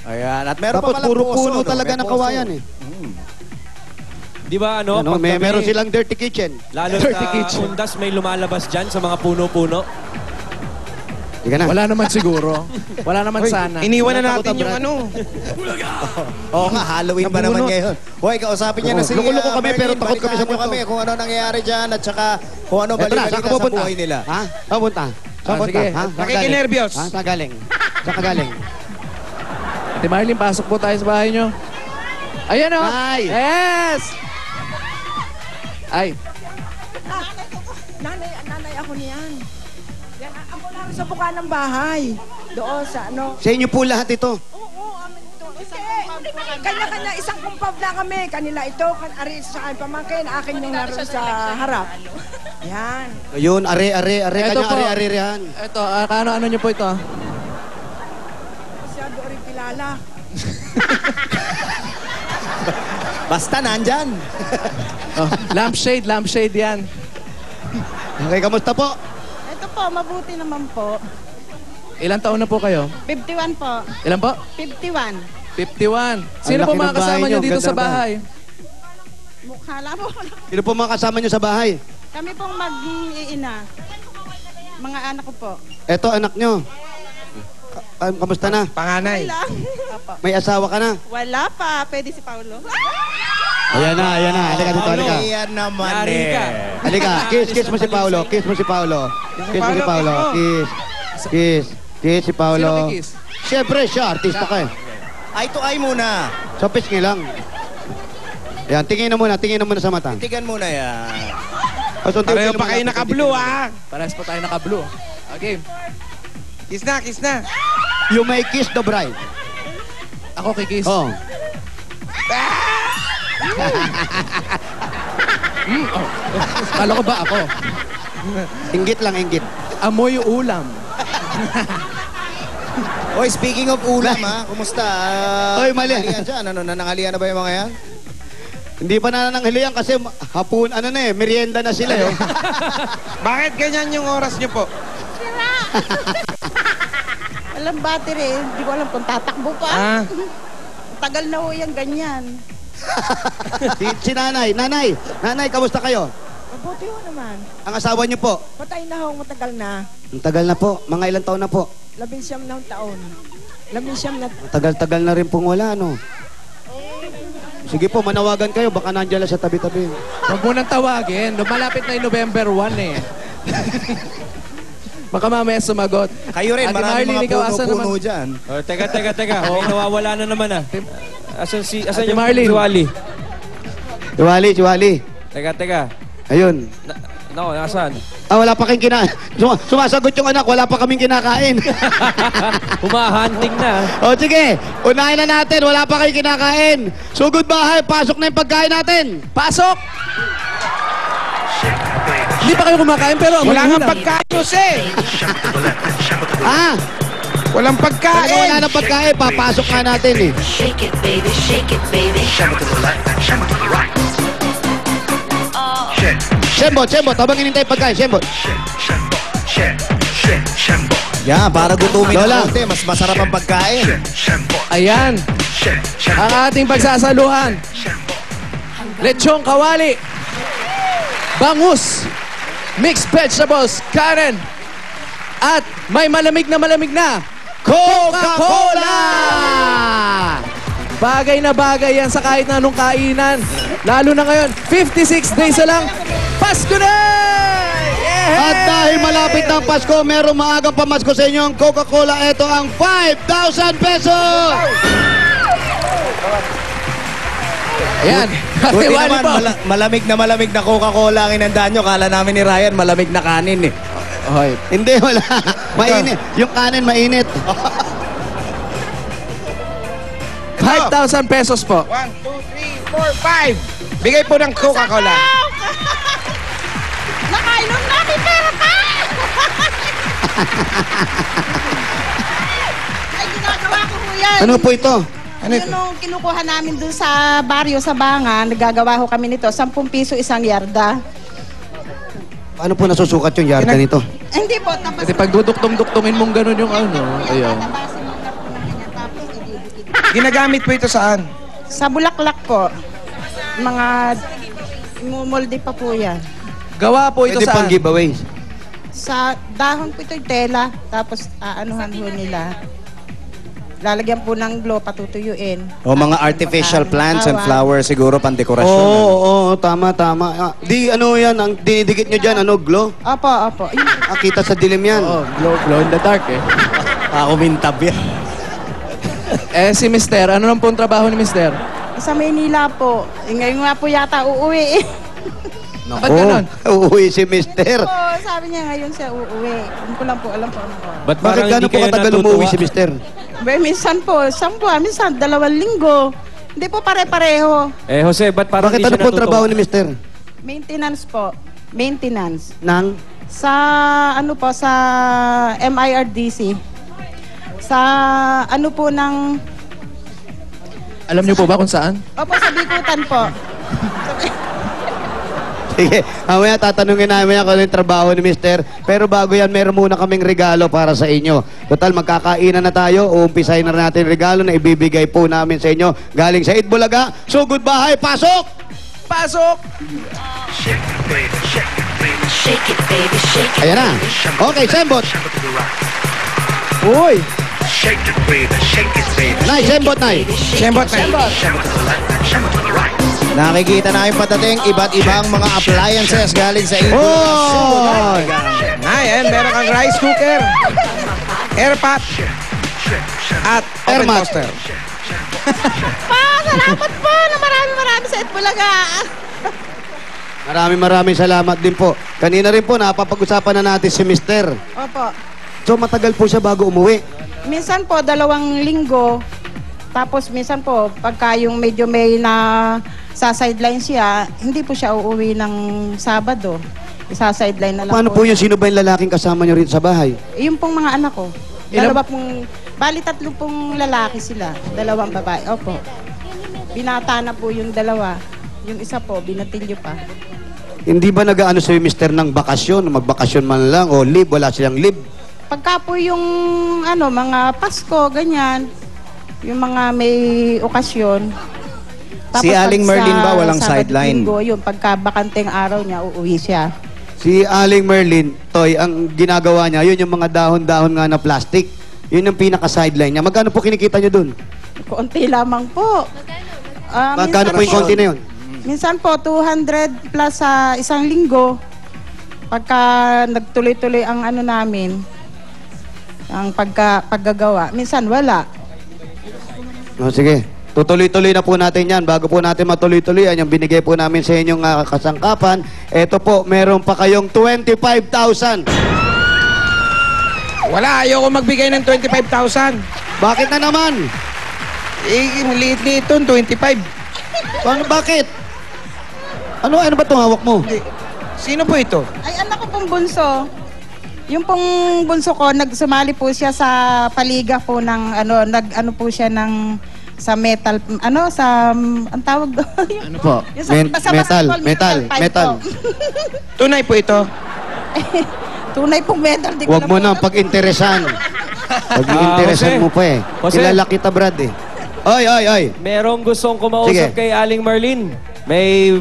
Ayan. At meron Dapat pa palang puro poso, puno no? talaga May ng poso. kawayan eh. Di ba ano? Ano, pag meron silang dirty kitchen. Lalo sa undas may lumalabas dyan sa mga puno-puno. Hindi ka na. Wala naman siguro. Wala naman sana. Iniwan na natin yung ano. Oo nga, Halloween ba naman ngayon? Hoy, kausapin niya na si Loko-loko kami, pero takot kami sa balitaan niyo multo. kami kung ano nangyayari dyan at saka kung ano Eto na, saan balik-balita ka sa pupunta? buhay nila. Ha? Saan punta? Saan punta? sige. Ha? Saan Nakikinervyos. galing? Ha? Saan galing? Saan ka galing? Ate Marlene, pasok po tayo sa bahay nyo. Ayan o. Ay! Yes! Ay. Nanay ako niyan. Yan, ako lang sa buka ng bahay. Doon sa ano. Sa inyo po lahat ito. Oo, amin ito. Kanya-kanya, isang kumpab lang kami. Kanila ito, ari sa akin pamangkin, akin yung naroon sa harap. Yan. Ayun, are, Eto kanya po. are yan. Ito, ano nyo po ito? Masyado rin kilala. Basta nandyan. Oh, lampshade yan. Okay, kamusta po? Ito po, mabuti naman po. Ilang taon na po kayo? 51 po. Ilan po? 51. 51. Sino Ang po laki mga ng kasama bahay nyo nyo, dito ganda sa ng bahay. bahay? Mukha lang po. Sino po mga kasama nyo sa bahay? Kami pong mag-iina. Mga anak ko po. Eto, anak nyo. Kamusta na? Panganay. May asawa ka na? Wala pa. Pwede si Paulo. Ayan na. Halika dito, halika. Ayan naman Yari ka. Halika, kiss mo si Paolo. Kiss mo si Paolo. Kiss mo si Paolo. Kiss si Paolo. Sino kikis? Siyempre, siya. Artista ka eh. Eye to eye muna. So, pisngi lang. Ayan, tingin na muna sa mata. Tigan muna yan. Pareho pa kayo naka-blue, ah. Parehas po tayo naka-blue. Okay. Kiss na, kiss na. You may kiss the bride. Ako kikis. Oh. Kala ko ba ako? Inggit lang, inggit. Amoy ulam. Oy, speaking of ulam, ha? Kumusta? Oy, mali. Nanangalian dyan. Ano, nanangalian na ba yung mga yan? Hindi pa nanananghalian kasi hapon, merienda na sila eh. Bakit ganyan yung oras nyo po? Walang battery. Hindi ko alam kung tatakbo pa. Ah, Tagal na ho yan, ganyan. si nanay. Nanay, kamusta kayo? Mabuti ho naman. Ang asawa niyo po? Patay na ho, matagal na. Ang tagal na po. Mga ilang taon na po? 19 na taon. 19 na. Tagal-tagal na rin pong wala, no? Sige po, manawagan kayo. Baka nandiyan lang sa tabi-tabi. Huwag mo nang tawagin. Malapit na yung November 1 eh. Baka mamaya sumagot. Kayo rin, Ate maraming Marlene, mga ikaw, asan puno-puno naman? dyan. Oh, teka. May nawawala na naman ah. Asan Ate yung Marlene. si Wally? Si Wally. Teka. Ayun. Nako, nasaan? Wala pa kayong kinakain. Sumasagot yung anak, wala pa kaming kinakain. Humahunting na. O sige, unahin na natin. Wala pa kayong kinakain. Sugod bahay, pasok na yung pagkain natin. Pasok! Hindi pa kayo kumakain pero amoy wala ulam. nga pagkain, Jose. Ah, Walang wala pagkain. na pagkain. Papasok nga natin eh. Shake it, baby, shake it, baby. Shembot. Habang hinintay pagkain, Shembot. Yan, para gutumin Lola. ng konti. Mas masarap ang pagkain. Ayan. Ang ating pagsasaluhan. Lechong kawali. Bangus. Mixed vegetables. Karen. At may malamig na Coca-Cola! Bagay na bagay yan sa kahit na anong kainan. Lalo na ngayon, 56 days na lang. Pasko na! Yeah! At dahil malapit ng Pasko, merong maagang pamasko sa inyo ang Coca-Cola. Ito ang 5,000 pesos! Ayan. Buti Wali naman, po. malamig na Coca-Cola ang inandaan nyo. Kala namin ni Ryan, malamig na kanin eh. Hoy. Hindi, wala. Mainit. Yung kanin mainit. 5,000 pesos po. 1, 2, 3, 4, 5. Bigay po ng Coca-Cola. Nakainom namin pera pa! Ay, ginagawa ko po yan. Ano po ito? Ano yung kinukuha namin dun sa baryo, sa Banga, nagagawa ko kami nito, 10 piso isang yarda. Paano po nasusukat yung yarda nito? Hindi po, tapos... Kasi pag duduktong-duktongin mong ganun yung ano. Ayun. Tatabasin mo na po ng ganyan, tapos ididikit Ginagamit po ito saan? Sa bulaklak po. Mga imumolde pa po yan. Gawa po ito Pwede pang saan? giveaway. Sa dahon po ito yung tela, tapos aanuhan ho nila. Lalagyan po ng glow, patutuyuin. O mga artificial plants and flowers siguro, Oo, pandekorasyon. oo, tama. Di ano yan, ang dinidikit nyo dyan, ano, glow? Opo. Yung, Kita sa dilim yan. Oh, glow in the dark eh. Ako mintab yan. Eh si Mister, ano nang pong trabaho ni Mister? sa Maynila po. Ngayon nga po yata uuwi. Ba't ganun? Uuwi si Mister. po, sabi niya ngayon siya uuwi. Hindi ko lang po alam po ano po. Ba't Bakit parang gano'n hindi po kayo katagal natutuwa? umuwi si Mister? Minsan po, minsan 2 linggo. Hindi po pare-pareho. Eh, Jose, ba't parang Bakit hindi ano siya po natutuwa? trabaho ni Mister? Maintenance po. Maintenance. Nang? Sa ano po, sa MIRDC. Sa ano po ng... Alam niyo po ba kung saan? Opo, sa Bikutan po. Sige, mamaya tatanungin namin yan kung ano yung trabaho ni Mister. Pero bago yan, meron muna kaming regalo para sa inyo. Total, magkakainan na tayo. Uumpisahin na natin yung regalo na ibibigay po namin sa inyo. Galing sa Itbulaga. So, goodbye. Pasok! Pasok! Shake it, baby, shake it. Ayan na. Okay, Sembot. Uy! Shake it, baby, shake it, baby. Nay, Sembot, Nay. Sembot na. Nakikita na yung patating iba't ibang mga appliances galing sa Indonesia. Oh! Ayan, meron kang rice cooker, airpot, at oven Airmat. toaster. Salamat po na marami sa Itbulaga. Maraming salamat din po. Kanina rin po, napapag-usapan na natin si Mister. Opo. So, matagal po siya bago umuwi. Minsan po, 2 linggo. Tapos minsan po, pagka yung medyo may sa sideline siya, hindi po siya uuwi ng Sabado. Isa-sideline na lang Paano po yun? Sino ba yung lalaking kasama niyo rito sa bahay? Yung pong mga anak ko. Ilan- Dalawa pong, bali 3 pong lalaki sila. 2 babae. Opo. Binata na po yung 2. Yung isa po, binatilyo pa. Hindi ba nag-ano sa'yo, Mister, ng bakasyon? Magbakasyon man lang o leave? Wala silang leave? Pagka po yung mga Pasko, ganyan, yung mga may okasyon. Si Aling Merlin ba walang Sabado, sideline? Linggo, yung pagka bakanteng araw niya, uuwi siya. Si Aling Merlin, Toy, ang ginagawa niya, yun yung mga dahon-dahon nga na plastic. Yun yung pinaka-sideline niya. Magkano po kinikita niyo dun? Konti lamang po. Magkano po yung konti na yun? Minsan po, 200 plus sa 1 linggo. Pagka nagtuloy-tuloy ang ano namin, ang paggagawa. Minsan wala. O, sige. Tutuloy-tuloy na po natin yan. Bago po natin matuloy-tuloy yan, yung binigay po namin sa inyong kasangkapan, eto po, meron pa kayong 25,000. Wala, ayoko magbigay ng 25,000. Bakit na naman? Eh, liit-liit ito, 25. Bakit? Ano ba itong hawak mo? Sino po ito? Ay, anak ko pong bunso. Yung pong bunso ko, nagsumali po siya sa paliga po ng, nag-ano po siya ng, sa metal, ang tawag doon? Ano po? Yung sa- basta Metal. po. Tunay po ito. Tunay pong metal. Di ko Huwag na mo po nang alam. pag-interesan. Pag-interesan Jose. mo pa eh. Jose. Kilala kita, Brad eh. Oy. Merong gustong kumausap Sige. kay Aling Merlin. May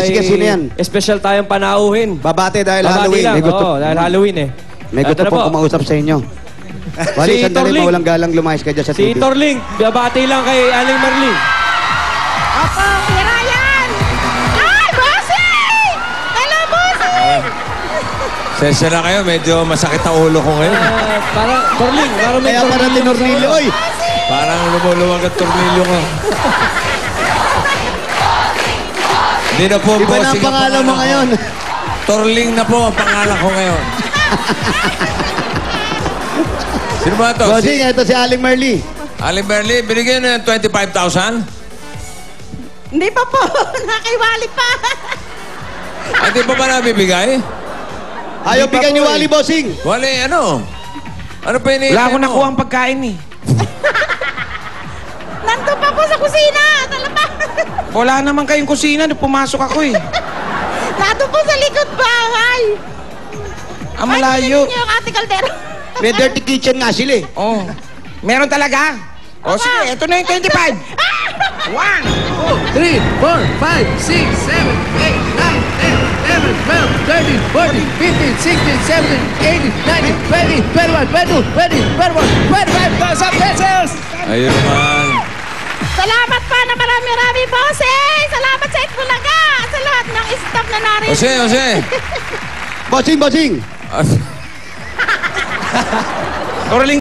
Sige, sino yan? special tayong panauhin. Babate dahil Babati Halloween. lang, May gusto- oo, dahil Halloween eh. May Ito gusto na pong po. kumausap sa inyo. Wali, Si sandali, Torling. mawalang galang lumayas ka dyan sa Si TV. Torling, babati lang kay Aling Merlin. Opo, si Ryan! Ay, bossing! Hello, bossing! Sensya na kayo, medyo masakit ang ulo ko ngayon. Parang, Torling, parang may Kaya para tornilyo tinornilyo. sa- Oy! Parang lumuluwag ang tornilyo ko. Hindi na po ang Iba na ang bossing pangalan mo ko. ngayon. Torling na po ang pangalan ko ngayon. Sino ba ito? Bossing, ito si Aling Merly. Aling Berli, binigyan na ng 25,000? Hindi pa po, nakiwali pa. Hindi pa ba nabibigay? Ayaw bigyan ni Wally, bossing. Wali, ano? Ano pa ini? Wala akong nakuha ang pagkain eh. Nandun pa po sa kusina, talaba. Wala naman kayong kusina, pumasok ako eh. Nandun po sa likod bahay. Ang malayo. Ay, yung ate Caldero. May dirty kitchen nga sila eh. Oh. Meron talaga? O sige, ito na yung 25. 1, 3, 4, 5, 6, 7, 8, 9, 10, 11, 12, 13, 14, 15, 16, 17, 18, 19, 20, 21, 22, 20, 21, 25,000 pesos! Ayun naman. Salamat pa na marami-rami, bossing! Salamat sa Itbulaga! Sa lahat ng staff na narin. Jose! Bossing, bossing! Ah, Coraline